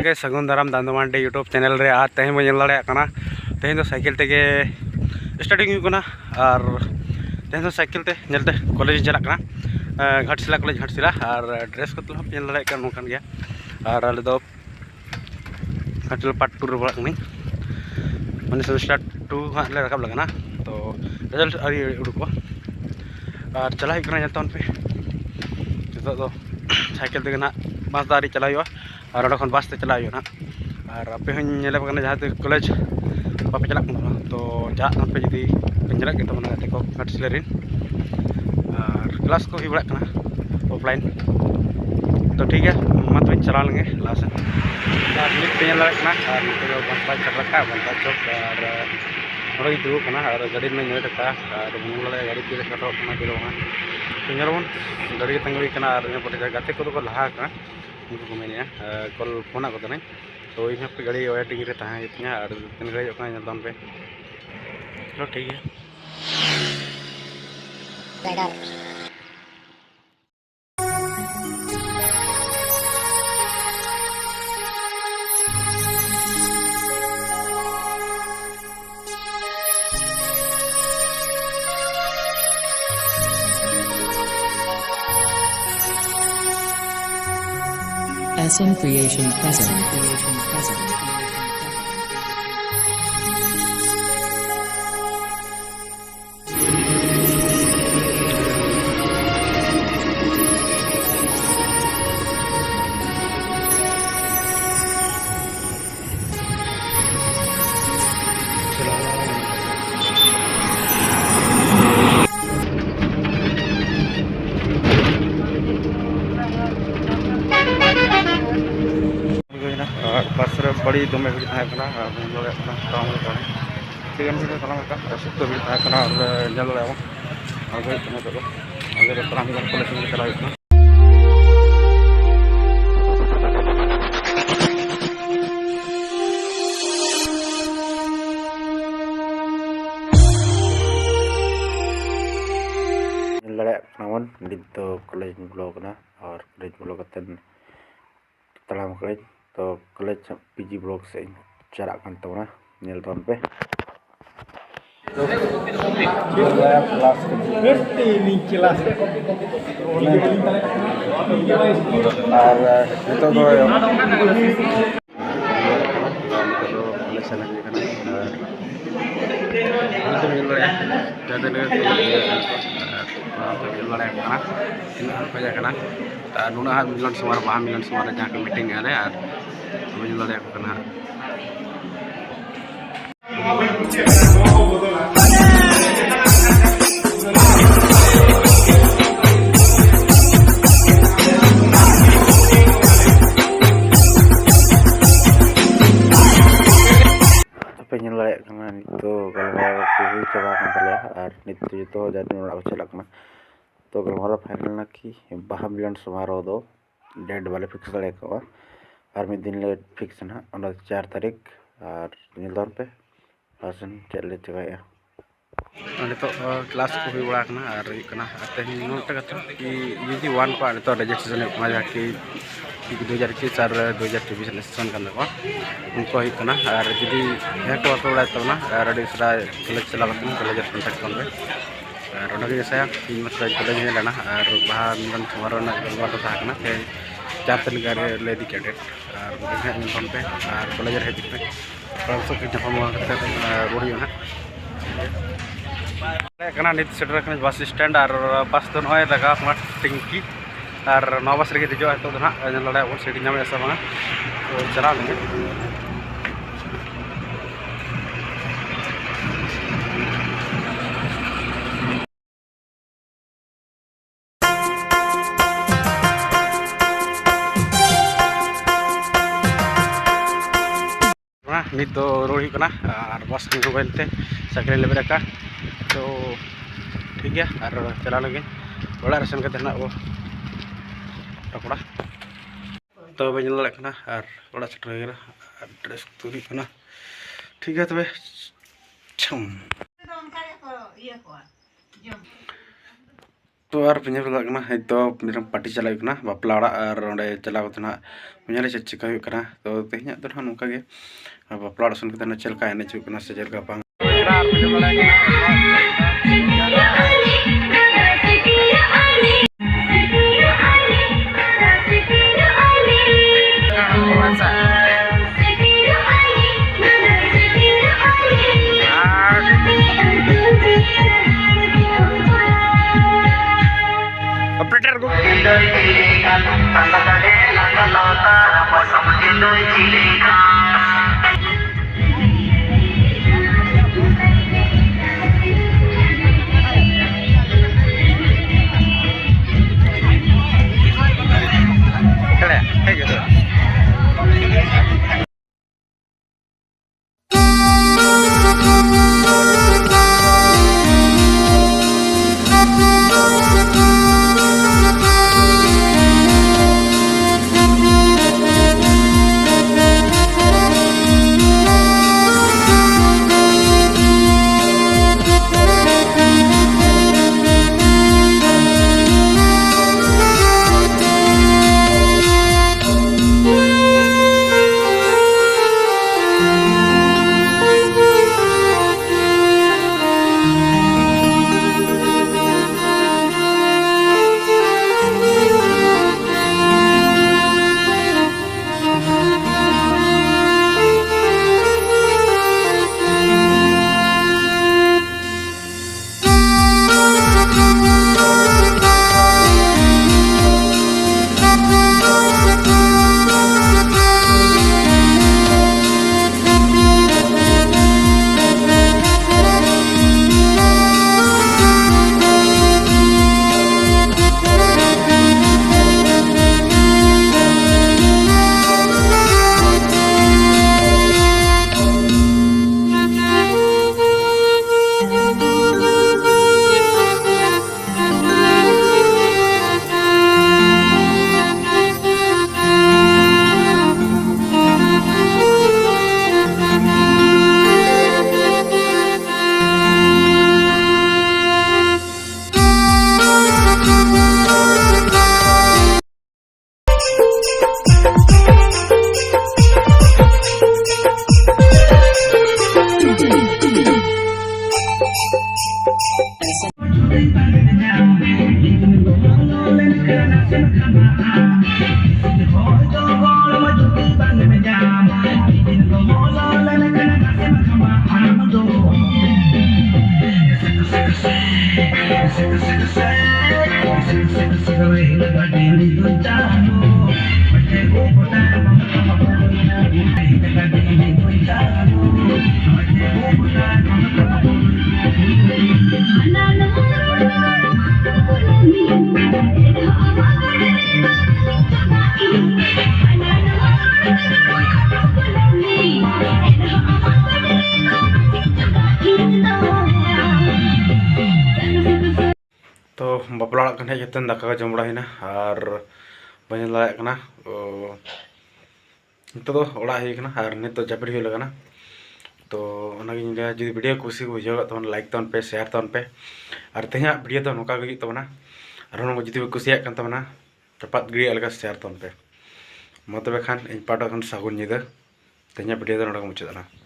के सगुन दाराम दांदोमांडी YouTube channel रे आज तेज बन दाड़ा तेज तो साइकिल तेगे स्टार्टिंग और तेज तो साइकिल ते नलते कॉलेज चलना घाटशिला कॉलेज घाटशिला और ड्रेस को तो पेल दाड़ा नौकान गया और आले दो घाटशिला पार्ट 2 रे बड़ा मैंने सेमेस्टर 2 हाँ ले रकाब लगना तो रिजल्ट अभी उड़को और चला जतन पे तो साइकिल तेगे ना बस दारी चला और अड़े बस ते चला ना और आपे हूँ जहाँ कॉलेज बापे चला तो जहाँ पे जुदी चला के गाते को घाटशिला और क्लास को बड़ा ऑफलाइन तो ठीक है मत चला लेंगे लास्ट पे और बनता चक्का बनता चौक और दुबना और गाड़ी में नका और गाड़ी तीन खटोना तीन तो नलबन गाड़ी तंगी और गाते को लहा उनको को मेने कल फोन को तो इन पे गाड़ी वेटिंग रे तहाँ और तीन घड़ी दाम पे चलो ठीक है। SM Creation present. बस बड़ी दमे भी तहकना ठीक है सुख भी तहकना और जल कॉलेज में चला नित तो कॉलेज ब्लॉग और कॉलेज ब्लॉग तलाम कॉलेज तो कॉलेज पीजी ब्लॉग से चला तबना पे नुना मिलन समार बहा मिलन समार जहाँ को मीटिंग है और तो गलमारा चाबा और नित जो जाती चलना तो गलमारा फाइनल ना कि बहा मिलन समारोह दो डेट वाले फिक्स दाड़ा और मिद दिन ले फिक्स ना 4 तारीख और निलदौन पे आसन चले चबाया तो क्लास को हुई बड़ा और तेज नोटा कि जुदी वन को तो रजिस्ट्रेशन कि 2021 और 2024 सेशन कर उनको और जुदी हेल्प को बड़ा तबना और कॉलेज चला कॉलेज कॉन्टेक्ट कर और कॉलेज में लेना और बहा मिलन समारोह गलबार तहकना 4 तारीख ले दी डेट और पे और कॉलेज हज पे रुड़ी नित सेटर बस स्टैंड और बस तो नए लगा टिंकी और नौ बस रे दीजो तो ना लड़ा सीट नामे से बना तो चला लेंगे नित दो रोड़ी और बस को मोबाइलते साइकिल ले रखा तो ठीक है और चला लगे बड़ा सेन करते वो रपड़ा तो बे दाड़ा और बड़ा सेटर ड्रेस तुरी ठीक है तबे छम तो और पेंजल लगना है तो मेरा पार्टी चला कना बापला ओड़ा और ओंडे चलाव तो ना पेंजल से चिका हुई कना तो तेहना तो ना नुका गे बापला ओड़ा सुन के ना चलका एने चुक कना से चलका पांग ऑपरेटर को चले है क्या तो बापला ओड़ा कने जतन दाका को जम बड़ा हैना और बने लाया कना तो ओड़ा है कना और नित तो जापिर हुई लगना तो जो वीडियो कुछ बुझे तब लाइक तबन पे शेयर तबन पे और तेज वीडियो तो नौका तबना और जो कुसिया तबना चपात गिड़ी अलग शेयर तबन पे मा तबे खान इन पाटा खान सागुन निदा तेज वीडियो तो मुचादा।